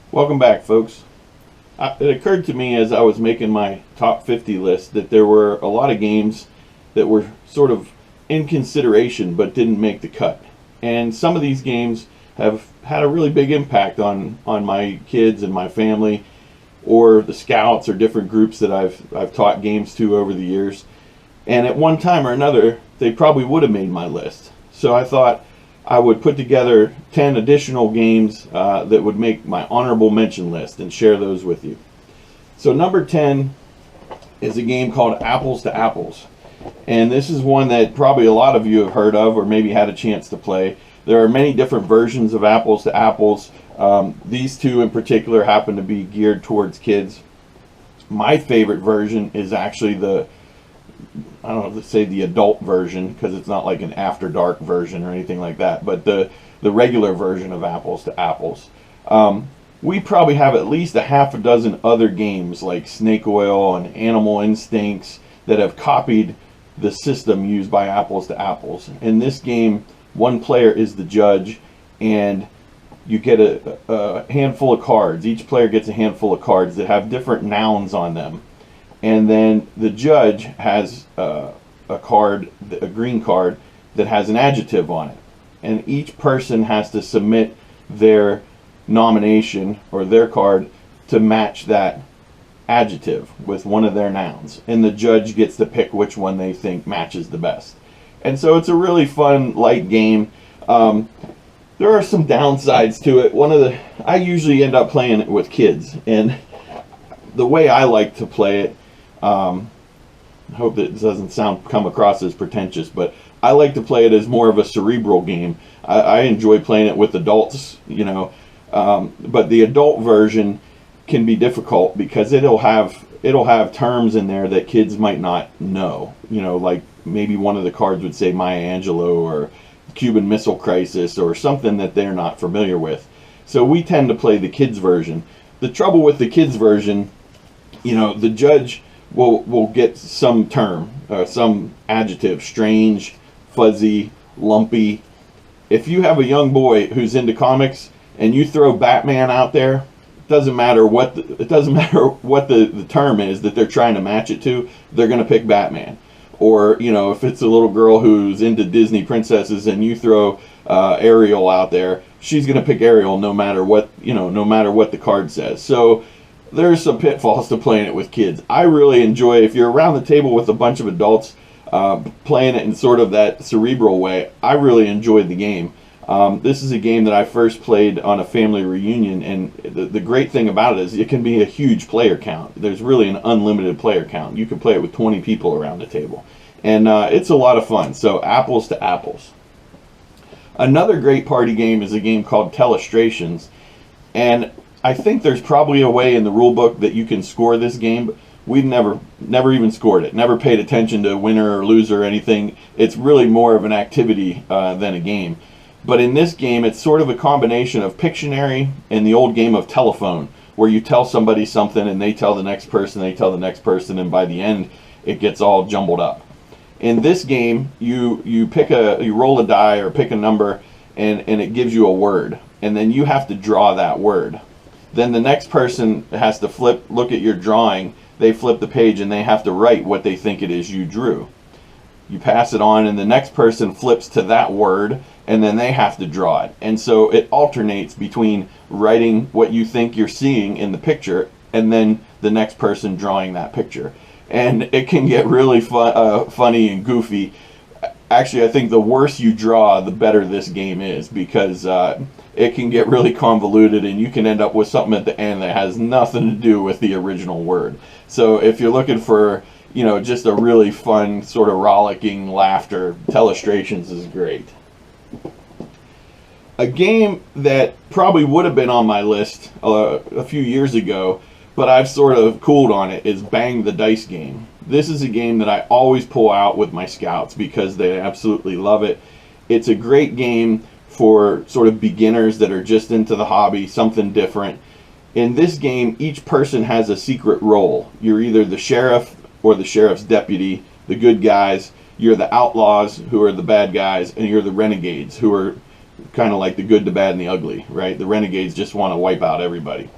Welcome back, folks. It occurred to me as I was making my top 50 list that there were a lot of games that were sort of in consideration but didn't make the cut. And some of these games have had a really big impact on my kids and my family, or the scouts or different groups that I've taught games to over the years. And at one time or another, they probably would have made my list. So I thought I would put together 10 additional games that would make my honorable mention list and share those with you. So number 10 is a game called Apples to Apples. And this is one that probably a lot of you have heard of or maybe had a chance to play. There are many different versions of Apples to Apples. These two in particular happen to be geared towards kids. My favorite version is actually I don't know, let's say the adult version, because it's not like an after dark version or anything like that, but the regular version of Apples to Apples. We probably have at least a half a dozen other games like Snake Oil and Animal Instincts that have copied the system used by Apples to Apples. In this game, one player is the judge, and you get a handful of cards. Each player gets a handful of cards that have different nouns on them. And then the judge has a green card that has an adjective on it. And each person has to submit their nomination or their card to match that adjective with one of their nouns. And the judge gets to pick which one they think matches the best. And so it's a really fun, light game. There are some downsides to it. I usually end up playing it with kids. And the way I like to play it, I hope that it doesn't come across as pretentious, but I like to play it as more of a cerebral game. I enjoy playing it with adults, but the adult version can be difficult because it'll have terms in there that kids might not know. Like maybe one of the cards would say Maya Angelou or Cuban Missile Crisis or something that they're not familiar with. So we tend to play the kids version. The trouble with the kids version, the judge will get some term, some adjective, strange, fuzzy, lumpy. If you have a young boy who's into comics and you throw Batman out there, it doesn't matter what the term is that they're trying to match it to, they're going to pick Batman. Or, if it's a little girl who's into Disney princesses and you throw Ariel out there, she's going to pick Ariel no matter what the card says. So there's some pitfalls to playing it with kids. I really enjoy, if you're around the table with a bunch of adults playing it in sort of that cerebral way, I really enjoyed the game. This is a game that I first played on a family reunion, and the great thing about it is it can be a huge player count. There's really an unlimited player count. You can play it with 20 people around the table. And it's a lot of fun. So Apples to Apples. Another great party game is a game called Telestrations. And I think there's probably a way in the rule book that you can score this game, but we've never even scored it. Never paid attention to winner or loser or anything. It's really more of an activity than a game. But in this game, it's sort of a combination of Pictionary and the old game of telephone, where you tell somebody something and they tell the next person, and by the end, it gets all jumbled up. In this game, you roll a die or pick a number, and it gives you a word, and then you have to draw that word. Then the next person has to look at your drawing, they flip the page, and they have to write what they think it is you drew. You pass it on, and the next person flips to that word, and then they have to draw it. And so it alternates between writing what you think you're seeing in the picture, and then the next person drawing that picture. And it can get really funny and goofy. Actually, I think the worse you draw, the better this game is, because it can get really convoluted, and you can end up with something at the end that has nothing to do with the original word. So if you're looking for just a really fun sort of rollicking laughter, Telestrations is great. A game that probably would have been on my list a few years ago, but I've sort of cooled on it, is Bang the Dice game. This is a game that I always pull out with my scouts because they absolutely love it. It's a great game for sort of beginners that are just into the hobby, something different. In this game, each person has a secret role. You're either the sheriff or the sheriff's deputy, the good guys. You're the outlaws, who are the bad guys, and you're the renegades, who are kind of like the good, the bad, and the ugly, right? The renegades just want to wipe out everybody.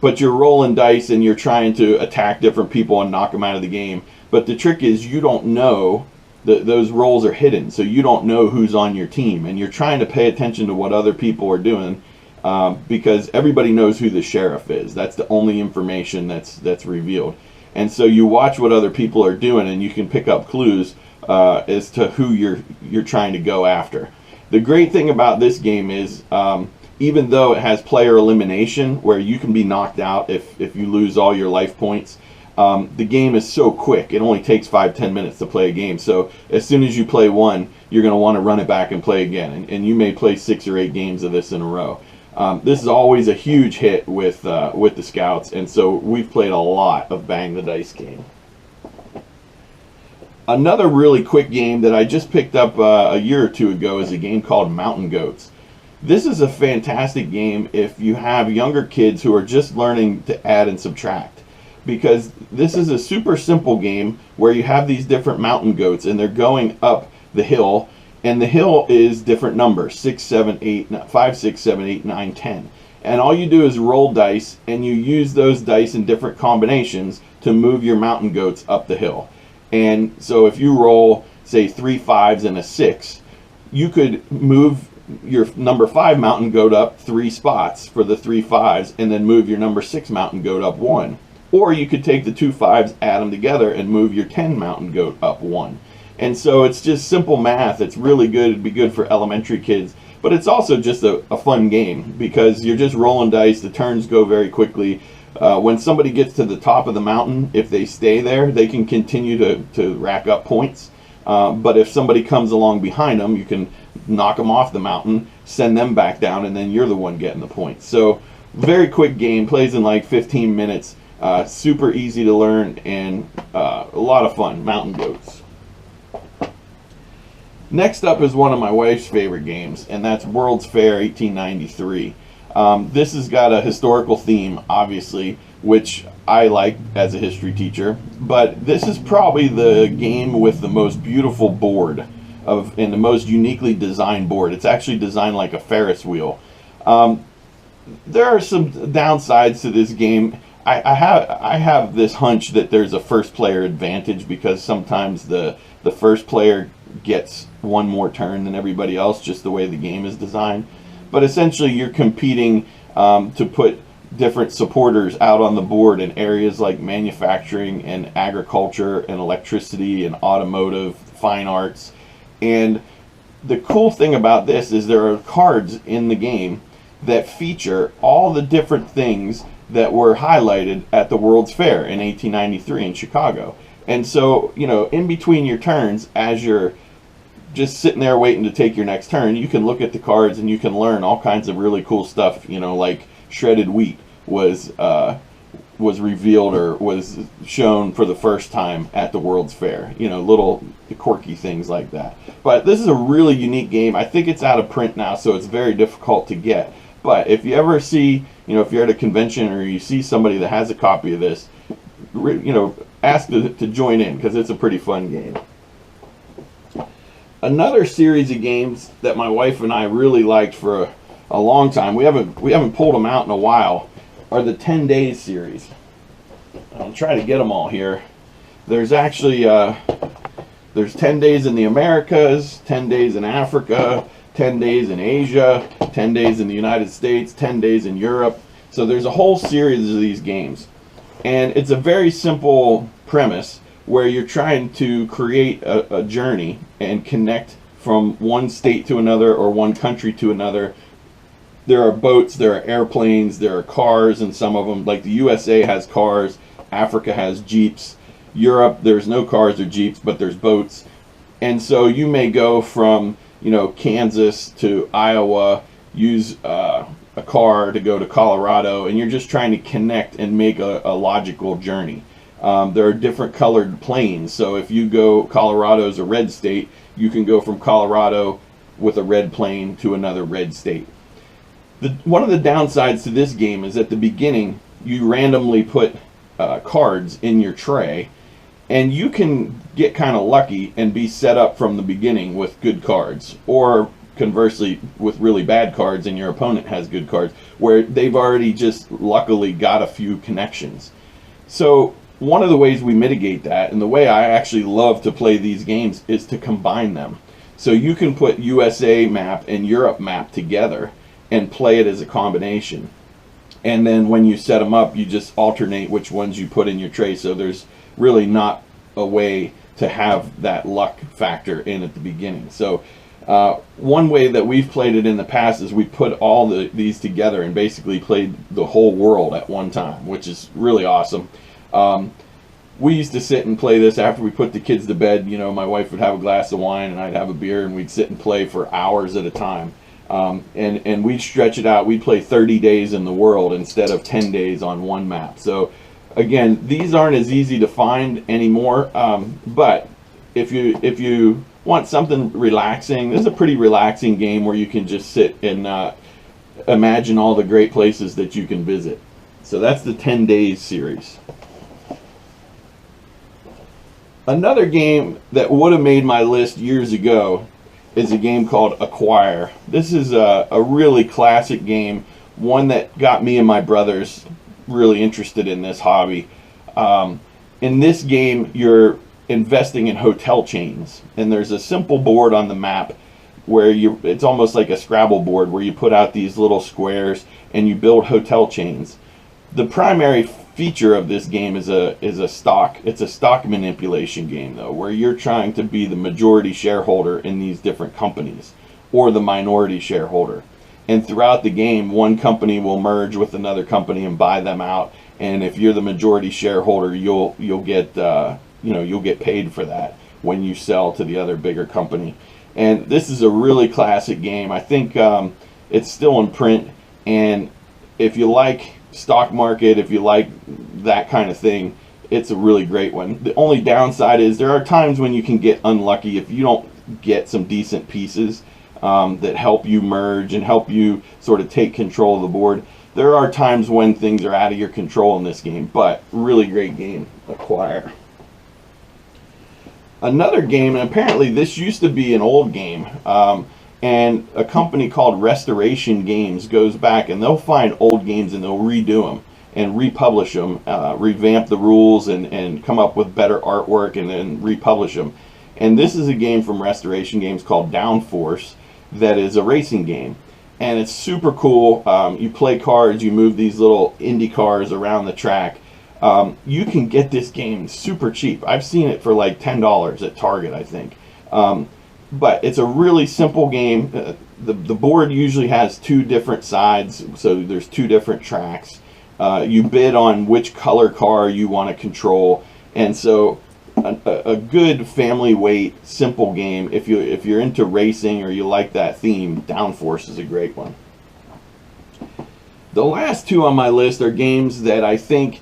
But you're rolling dice and you're trying to attack different people and knock them out of the game. But the trick is you don't know that those rolls are hidden, so you don't know who's on your team, and you're trying to pay attention to what other people are doing, because everybody knows who the sheriff is. That's the only information that's revealed. And so you watch what other people are doing, and you can pick up clues as to who you're trying to go after. The great thing about this game is, even though it has player elimination, where you can be knocked out if you lose all your life points, the game is so quick. It only takes 5-10 minutes to play a game. So as soon as you play one, you're going to want to run it back and play again. And you may play 6 or 8 games of this in a row. This is always a huge hit with the Scouts, and so we've played a lot of Bang the Dice game. Another really quick game that I just picked up a year or two ago is a game called Mountain Goats. This is a fantastic game if you have younger kids who are just learning to add and subtract, because this is a super simple game where you have these different mountain goats and they're going up the hill, and the hill is different numbers, 6, 7, 8, 5, 6, 7, 8, 9, 10. And all you do is roll dice, and you use those dice in different combinations to move your mountain goats up the hill. And so if you roll, say, 3 5s and a 6, you could move your number 5 mountain goat up 3 spots for the 3 5s, and then move your number 6 mountain goat up 1. Or you could take the 2 5s, add them together, and move your 10 mountain goat up 1. And so it's just simple math. It's really good. It'd be good for elementary kids. But it's also just a fun game because you're just rolling dice. The turns go very quickly. When somebody gets to the top of the mountain, if they stay there, they can continue to rack up points. But if somebody comes along behind them, you can knock them off the mountain, send them back down, and then you're the one getting the points. So very quick game, plays in like 15 minutes. Super easy to learn, and a lot of fun. Mountain Goats. Next up is one of my wife's favorite games, and that's World's Fair 1893. This has got a historical theme, obviously, which I like as a history teacher, but this is probably the game with the most beautiful board and the most uniquely designed board. It's actually designed like a Ferris wheel. There are some downsides to this game. I have this hunch that there's a first player advantage because sometimes the first player gets one more turn than everybody else, just the way the game is designed. But essentially you're competing to put different supporters out on the board in areas like manufacturing and agriculture and electricity and automotive, fine arts. And the cool thing about this is there are cards in the game that feature all the different things that were highlighted at the World's Fair in 1893 in Chicago. And so, you know, in between your turns, as you're just sitting there waiting to take your next turn, you can look at the cards and you can learn all kinds of really cool stuff, you know, like shredded wheat was revealed or was shown for the first time at the World's Fair, you know, little quirky things like that. But this is a really unique game. I think it's out of print now, so it's very difficult to get. But if you ever see, you know, if you're at a convention or you see somebody that has a copy of this, you know, ask to join in because it's a pretty fun game. Another series of games that my wife and I really liked for a long time, we haven't pulled them out in a while, are the 10 Days series. I'll try to get them all here. There's actually there's 10 Days in the Americas, 10 Days in Africa, 10 Days in Asia, 10 Days in the United States, 10 Days in Europe. So there's a whole series of these games. And it's a very simple premise where you're trying to create a journey and connect from one state to another or one country to another. There are boats, there are airplanes, there are cars, and some of them, like the USA has cars, Africa has jeeps, Europe there's no cars or jeeps, but there's boats. And so you may go from, you know, Kansas to Iowa, use a car to go to Colorado, and you're just trying to connect and make a logical journey. There are different colored planes, so if you go, Colorado's a red state, you can go from Colorado with a red plane to another red state. One of the downsides to this game is at the beginning you randomly put cards in your tray, and you can get kind of lucky and be set up from the beginning with good cards, or conversely with really bad cards and your opponent has good cards, where they've already just luckily got a few connections. So one of the ways we mitigate that, and the way I actually love to play these games, is to combine them. So you can put USA map and Europe map together and play it as a combination. And then when you set them up, you just alternate which ones you put in your tray. So there's really not a way to have that luck factor in at the beginning. So one way that we've played it in the past is we put all these together and basically played the whole world at one time, which is really awesome. We used to sit and play this after we put the kids to bed. You know, my wife would have a glass of wine and I'd have a beer, and we'd sit and play for hours at a time. And we'd stretch it out. We'd play 30 days in the world instead of 10 days on one map. So again, these aren't as easy to find anymore, but if you want something relaxing, this is a pretty relaxing game where you can just sit and imagine all the great places that you can visit. So that's the 10 Days series. Another game that would have made my list years ago is a game called Acquire. This is a really classic game, one that got me and my brothers really interested in this hobby. In this game, you're investing in hotel chains, and there's a simple board on the map where it's almost like a Scrabble board where you put out these little squares and you build hotel chains. The primary feature of this game is a stock manipulation game, though, where you're trying to be the majority shareholder in these different companies, or the minority shareholder. And throughout the game, one company will merge with another company and buy them out. And if you're the majority shareholder, you'll get you'll get paid for that when you sell to the other bigger company. And this is a really classic game. I think it's still in print, and if you like stock market, if you like that kind of thing, it's a really great one. The only downside is there are times when you can get unlucky if you don't get some decent pieces that help you merge and help you sort of take control of the board. There are times when things are out of your control in this game, but really great game, Acquire. Another game, and apparently this used to be an old game, and a company called Restoration Games goes back and they'll find old games and they'll redo them and republish them, revamp the rules and come up with better artwork and then republish them. And this is a game from Restoration Games called Downforce that is a racing game. And it's super cool. You play cards, you move these little Indy cars around the track. You can get this game super cheap. I've seen it for like $10 at Target, I think. But it's a really simple game. The board usually has two different sides, so there's two different tracks. You bid on which color car you want to control, and so a good family weight, simple game. If you're into racing or you like that theme, Downforce is a great one. The last two on my list are games that I think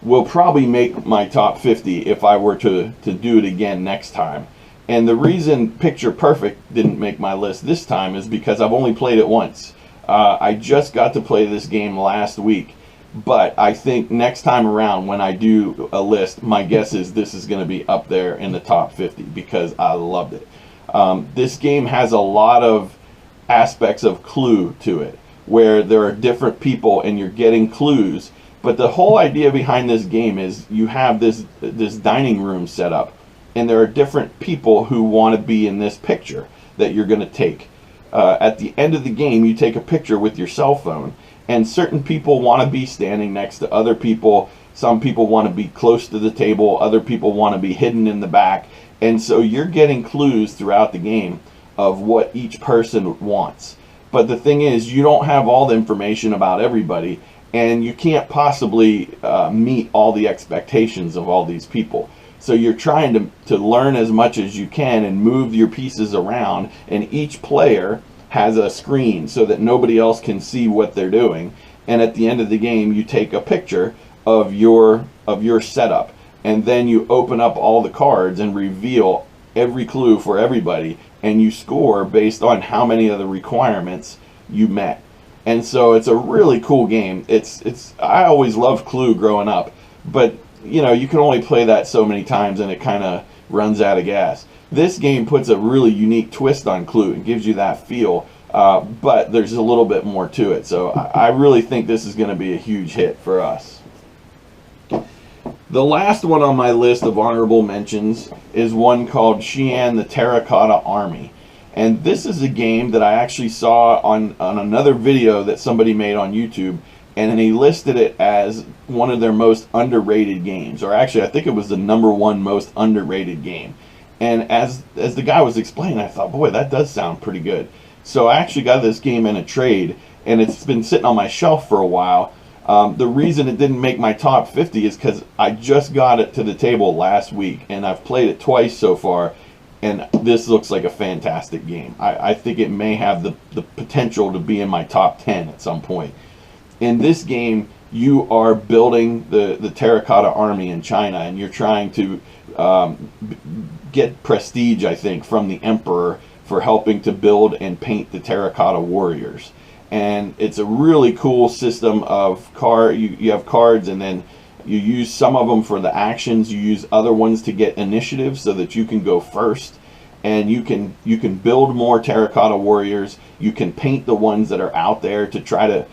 will probably make my top 50 if I were to do it again next time. And the reason Picture Perfect didn't make my list this time is because I've only played it once. I just got to play this game last week, but I think next time around when I do a list, my guess is this is going to be up there in the top 50 because I loved it. This game has a lot of aspects of Clue to it, where there are different people and you're getting clues. But the whole idea behind this game is you have this dining room set up, and there are different people who want to be in this picture that you're going to take. At the end of the game, you take a picture with your cell phone, and certain people want to be standing next to other people. Some people want to be close to the table. Other people want to be hidden in the back. And so you're getting clues throughout the game of what each person wants. But the thing is, you don't have all the information about everybody, and you can't possibly meet all the expectations of all these people. So you're trying to learn as much as you can and move your pieces around, and each player has a screen so that nobody else can see what they're doing. And at the end of the game, you take a picture of your setup, and then you open up all the cards and reveal every clue for everybody, and you score based on how many of the requirements you met. And so it's a really cool game. I always loved Clue growing up, but you know, you can only play that so many times and it kind of runs out of gas. This game puts a really unique twist on Clue and gives you that feel, but there's a little bit more to it. So I really think this is going to be a huge hit for us. The last one on my list of honorable mentions is one called Xi'an the Terracotta Army. And this is a game that I actually saw on another video that somebody made on YouTube, and he listed it as one of their most underrated games, or actually I think it was the #1 most underrated game. And as the guy was explaining, I thought, boy, that does sound pretty good. So I actually got this game in a trade, and it's been sitting on my shelf for a while. The reason it didn't make my top 50 is because I just got it to the table last week, and I've played it twice so far, and this looks like a fantastic game. I think it may have the potential to be in my top 10 at some point. In this game, you are building the terracotta army in China, and you're trying to get prestige, I think, from the emperor for helping to build and paint the terracotta warriors. And it's a really cool system of you have cards, and then you use some of them for the actions. You use other ones to get initiative so that you can go first, and you can build more terracotta warriors. You can paint the ones that are out there to try to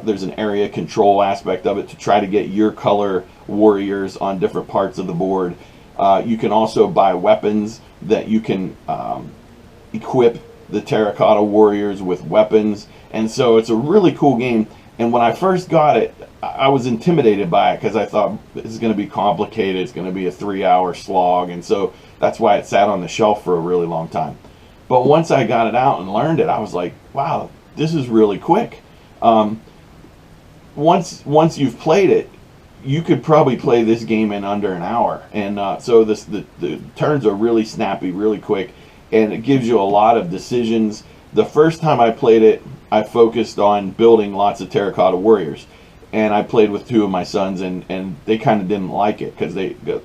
there's an area control aspect of it to try to get your color warriors on different parts of the board. You can also buy weapons that you can equip the terracotta warriors with weapons, and so it's a really cool game. And when I first got it, I was intimidated by it because I thought it's going to be complicated, it's going to be a 3-hour slog, and so that's why it sat on the shelf for a really long time. But once I got it out and learned it, I was like, wow, this is really quick. Once you've played it, you could probably play this game in under an hour, and so the turns are really snappy, really quick, and it gives you a lot of decisions. The first time I played it, I focused on building lots of terracotta warriors, and I played with 2 of my sons, and they kind of didn't like it because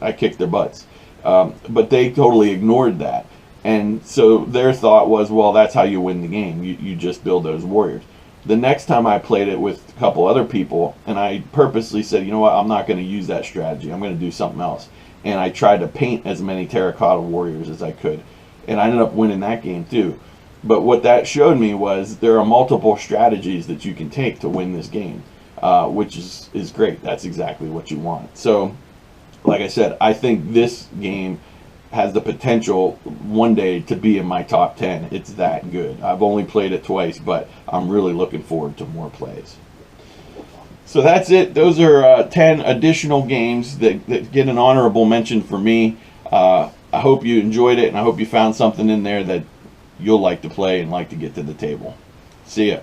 I kicked their butts, but they totally ignored that, and so their thought was, well, that's how you win the game. You just build those warriors. The next time I played it with a couple other people, and I purposely said, you know what, I'm not going to use that strategy. I'm going to do something else. And I tried to paint as many terracotta warriors as I could. And I ended up winning that game too. But what that showed me was there are multiple strategies that you can take to win this game, which is great. That's exactly what you want. So, like I said, I think this game has the potential one day to be in my top 10. It's that good. I've only played it twice, but I'm really looking forward to more plays. So that's it. Those are 10 additional games that get an honorable mention for me. I hope you enjoyed it, and I hope you found something in there that you'll like to play and like to get to the table. See ya.